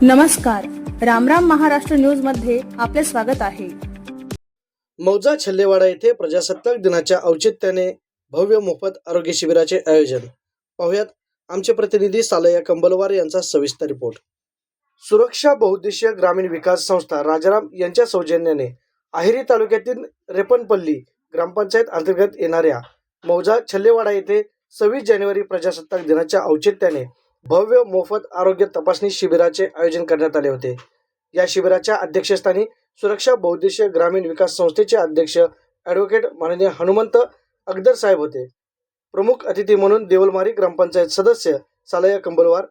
नमस्कार, रामराम महाराष्ट्र न्यूज मध्ये आपले स्वागत आहे। मौजा छल्लेवाडा येथे प्रजासत्ताक दिनाच्या औचित्याने भव्य मोफत आरोग्य शिबिराचे आयोजन। पाहुयात आमचे प्रतिनिधी सालया कंबलवार यांचा सविस्तर रिपोर्ट। सुरक्षा बहुउद्देशीय ग्रामीण विकास संस्था राजाराम यांच्या सौजन्याने अहेरी तालुक्यातील रेपणपल्ली ग्रामपंचायत अंतर्गत येणाऱ्या मौजा छल्लेवाडा येथे 26 जानेवारी प्रजासत्ताक दिनाच्या औचित्याने भव्य मोफत आरोग्य तपासणी शिबिराचे आयोजन करण्यात आले होते। या शिबिराच्या अध्यक्षस्थानी सुरक्षा बहुउद्देशीय ग्रामीण विकास संस्थेचे अध्यक्ष ॲडव्होकेट माननीय हनुमंत अगदर साहेब होते। प्रमुख अतिथी म्हणून देवलमारी ग्रामपंचायत सदस्य सालया कंबलवार,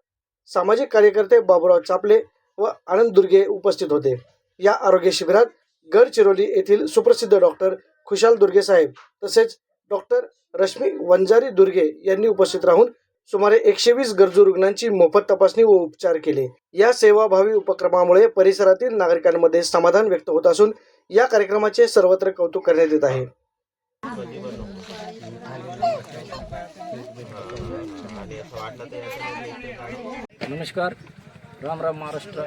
सामाजिक कार्यकर्ते बाबूराव चापले व आनंद दुर्गे उपस्थित होते। या आरोग्य शिबिरात गडचिरोली येथील सुप्रसिद्ध डॉक्टर खुशाल दुर्गे साहेब तसेच डॉक्टर रश्मी वंजारी दुर्गे यांनी उपस्थित राहून सुमारे 120 गरजू रुग्णांची मोफत तपासणी व उपचार केले। या सेवाभावी उपक्रमामुळे परिसरातील नागरिकांमध्ये समाधान व्यक्त होत असून या कार्यक्रमाचे सर्वत्र कौतुक करण्यात येत आहे। नमस्कार, राम राम महाराष्ट्र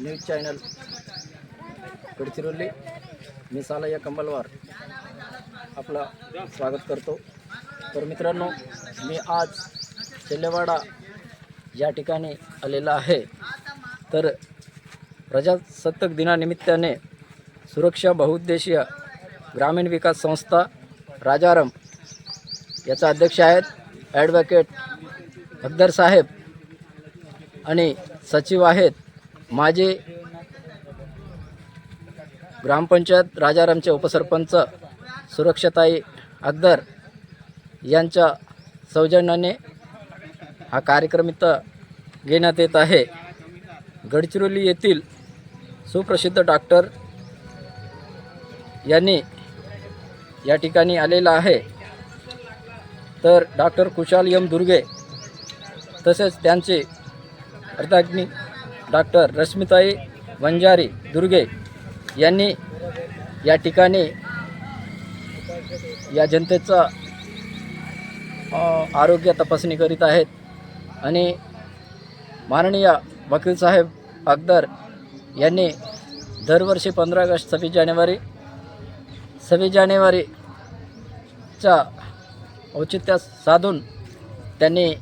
न्यूज चॅनल गडचिरोली, मी सालया कंबलवार आपला स्वागत करतो। तर मित्रांनो, मी आज छल्लेवाडा या ठिकाणी आलेला आहे। तर प्रजासत्ताक दिनानिमित्ताने सुरक्षा बहुउद्देशीय ग्रामीण विकास संस्था राजाराम याचा अध्यक्ष आहेत ॲडव्होकेट अगदर साहेब आणि सचिव आहेत माझे ग्रामपंचायत राजारामचे उपसरपंच सुरक्षाताई अगदर यांच्या सौजन्याने हा कार्यक्रम इथं घेण्यात येत आहे। गडचिरोली येथील सुप्रसिद्ध डॉक्टर यांनी या ठिकाणी आलेला आहे। तर डॉक्टर खुशाल एम दुर्गे तसेच त्यांचे अर्धांगिनी डॉक्टर रश्मिताई वंजारी दुर्गे यांनी या ठिकाणी या जनतेचा आरोग्य तपासणी करीत आहेत आणि माननीय वकील साहेब अगदर यांनी दरवर्षी 15 ऑगस्ट 26 जानेवारीच्या औचित्य साधून त्यांनी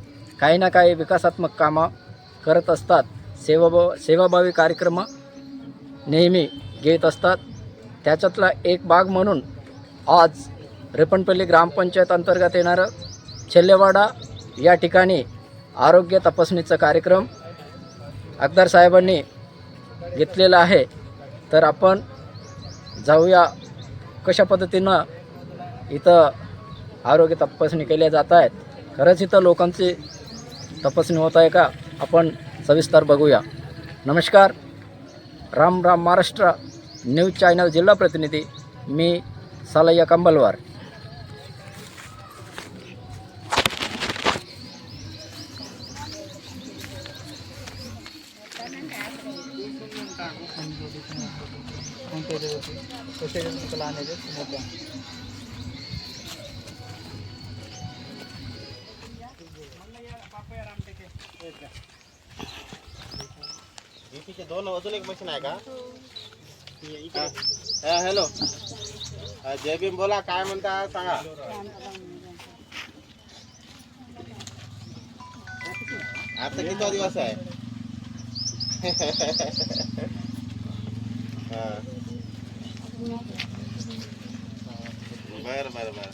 काही ना काही विकासात्मक कामं करत असतात। सेवाभावी कार्यक्रम नेहमी घेत असतात। त्याच्यातला एक भाग म्हणून आज रेपणपल्ली ग्रामपंचायत अंतर्गत येणारं छल्लेवाडा या ठिकाणी आरोग्य तपासणीचा कार्यक्रम अगदर साहेबांनी घेतलेला आहे। तर आपण जाऊया कशा पद्धतीनं इथं आरोग्य तपासणी केल्या जात आहेत, खरंच इथं लोकांची तपासणी होत आहे का, आपण सविस्तर बघूया। नमस्कार, राम राम महाराष्ट्र न्यूज चॅनल जिल्हा प्रतिनिधी मी सालया कंबलवार। बीपीचे 2 अजून एक मशीन आहे का? हॅलो, जय भीम बोला, काय म्हणता सांगा। आता किती दिवस आहे? बरं बरं बरं,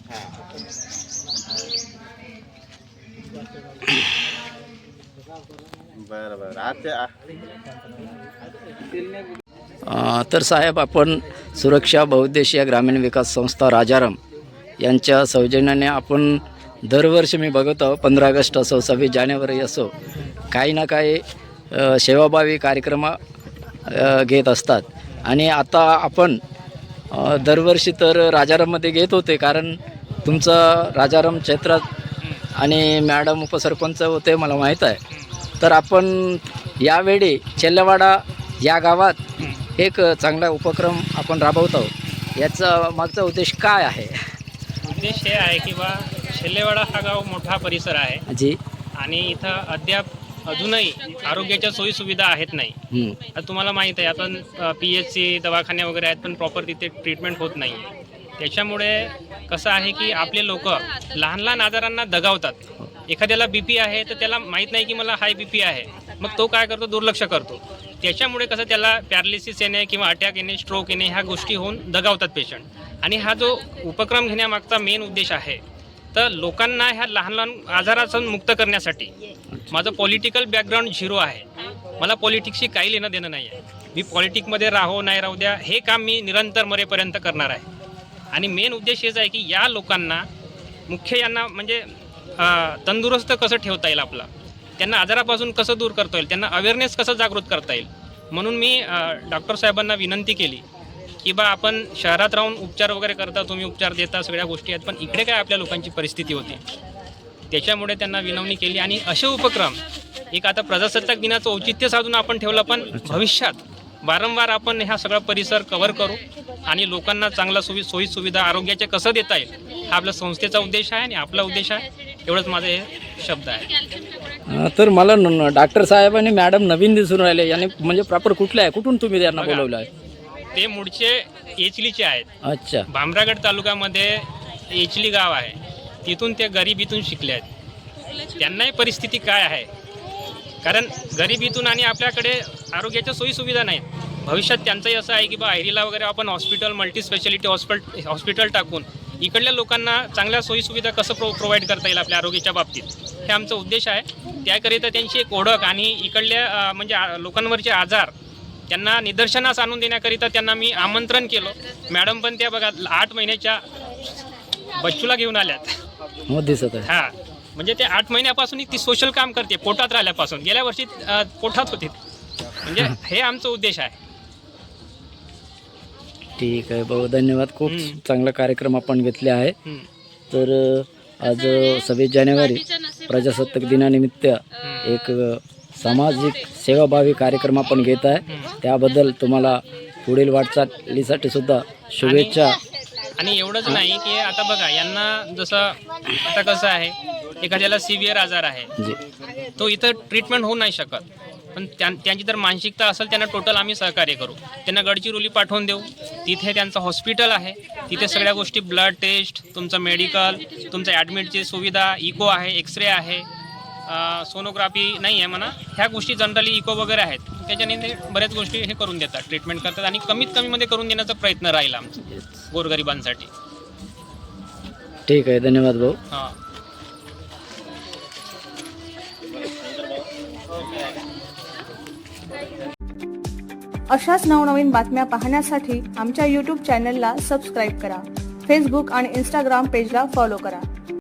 बरं बरं। तर साहेब, आपण सुरक्षा बहुउद्देशीय ग्रामीण विकास संस्था राजाराम यांच्या सौजन्याने आपण दरवर्षी मी बघतो 15 ऑगस्ट असो 26 जानेवारी असो काही ना काही सेवाभावी कार्यक्रम घेत असतात। आणि आता आपण दरवर्षी तर राजाराममध्ये घेत होते, कारण तुमचं राजाराम क्षेत्रात आणि मॅडम उपसरपंच होते मला माहीत आहे। तर आपण यावेळी छल्लेवाडा या गावात एक चांगला उपक्रम आपण राबवत आहोत। याचा मागचा उद्देश काय आहे? उद्देश हे आहे की छल्लेवाडा हा गाव मोठा परिसर आहे जी, आणि इथं अद्याप अजूनही आरोग्याच्या सोयी सुविधा आहेत नाही. हं. आता तुम्हाला माहीत आहे आपण PHC दवाखाने वगैरे आहेत पण प्रॉपर तिथे ट्रीटमेंट होत नाही. त्याच्यामुळे कसं आहे की आपले लोक लहान लहान आजारांना दगावतात. एखाद्याला BP आहे तर त्याला माहीत नाही की मला हाय BP आहे, मग तो काय करतो, दुर्लक्ष करतो. त्याच्यामुळे कसं त्याला पॅरालिसिस येणे किंवा अटॅक येणे, स्ट्रोक येणे ह्या गोष्टी होऊन दगावतात पेशंट. आणि हा जो उपक्रम घेण्यामागचा मेन उद्देश आहे तर लोकांना ह्या लहान लहान आजारापासून मुक्त करण्यासाठी. माझं पॉलिटिकल बॅकग्राऊंड 0 आहे. मला पॉलिटिक्सशी काही लेणं देणं नाही आहे. मी पॉलिटिक्समध्ये राहो नाही राहू द्या, हे काम मी निरंतर मरेपर्यंत करणार आहे. आणि मेन उद्देश हेच आहे की या लोकांना यांना म्हणजे तंदुरुस्त कसं ठेवता येईल, आपला त्यांना आजारापासून कसं दूर करता येईल, त्यांना अवेअरनेस कसं जागृत करता येईल. म्हणून मी डॉक्टर साहेबांना विनंती केली की बा आपण शहरात राहून उपचार वगैरे करता, तुम्ही उपचार देता, सगळ्या गोष्टी आहेत, पण इकडे काय आपल्या लोकांची परिस्थिती होती. त्याच्यामुळे त्यांना विनवणी केली आणि असे उपक्रम एक आता प्रजासत्ताक दिनाचं औचित्य साधून आपण ठेवलं, पण भविष्यात वारंवार आपण हा सगळा परिसर कव्हर करू आणि लोकांना चांगला सोयी सुविधा आरोग्याचे कसं देता येईल हा आपल्या संस्थेचा उद्देश आहे आणि आपला उद्देश आहे. एवढंच माझे हे शब्द आहे. तर मला डॉक्टर साहेब आणि मॅडम नवीन दिसून राहिले, याने म्हणजे प्रॉपर कुठले आहे, कुठून तुम्ही त्यांना बघा. बोलवलं आहे? ते मूळचे एचलीचे आहेत. अच्छा. भामरागड तालुक्यामध्ये एचली गाव आहे, तिथून ते गरिबीतून शिकले आहेत. त्यांनाही परिस्थिती काय आहे, कारण गरिबीतून आणि आपल्याकडे आरोग्याच्या सोयी सुविधा नाहीत. भविष्यात त्यांचंही असं आहे की बा अहिरीला वगैरे आपण हॉस्पिटल मल्टी स्पेशालिटी हॉस्पिटल टाकून इकडल्या लोकांना चांगल्या सोयीसुविधा कसं प्रोव्हाइड करता येईल आपल्या आरोग्याच्या बाबतीत, हे आमचा उद्देश आहे. त्याकरिता त्यांची एक ओळख आणि इकडल्या म्हणजे लोकांवरचे आजार त्यांना निदर्शनास आणून देण्याकरिता त्यांना मी आमंत्रण केलं. मॅडम पण त्या बघा 8 महिन्याच्या बच्चूला घेऊन आल्यात. हो, दिसत आहे. हां, म्हणजे ते 8 महिन्यापासून ती सोशल काम करते, पोटात राहिल्यापासून. गेल्या वर्षी पोटात होते. म्हणजे हे आमचा उद्देश आहे. ठीक आहे भाऊ, धन्यवाद. खूप चांगला कार्यक्रम आपण घेतले आहे. तर आज 26 जानेवारी प्रजासत्ताक दिनानिमित्त एक सामाजिक सेवाभावी कार्यक्रम आपण घेत आहे. त्याबद्दल तुम्हाला पुढील वाटचालीसाठी सुद्धा शुभेच्छा. आणि एवढंच नाही की आता बघा यांना जसं आता कसं आहे, एखाद्याला सिव्हिअर आजार आहे, जी. तो इथं ट्रीटमेंट होऊ नाही शकत, पण त्यांची जर मानसिकता असेल त्यांना टोटल आम्ही सहकार्य करू. त्यांना गडचिरोली पाठवून देऊ. तिथे त्यांचं हॉस्पिटल आहे, तिथे सगळ्या गोष्टी ब्लड टेस्ट, तुमचं मेडिकल, तुमचं ॲडमिटची सुविधा, इको आहे, एक्सरे आहे, सोनोग्राफी नाही आहे म्हणा, ह्या गोष्टी जनरली इको वगैरे आहेत. त्याच्याने ते बऱ्याच गोष्टी हे करून देतात, ट्रीटमेंट करतात आणि कमीत कमीमध्ये करून देण्याचा प्रयत्न राहील आमचा गोरगरिबांसाठी. ठीक आहे, धन्यवाद भाऊ. हां. अशाच नवनवीन बातम्या पाहण्यासाठी आमच्या YouTube चॅनलला सबस्क्राईब करा. फेसबुक आणि Instagram पेजला फॉलो करा.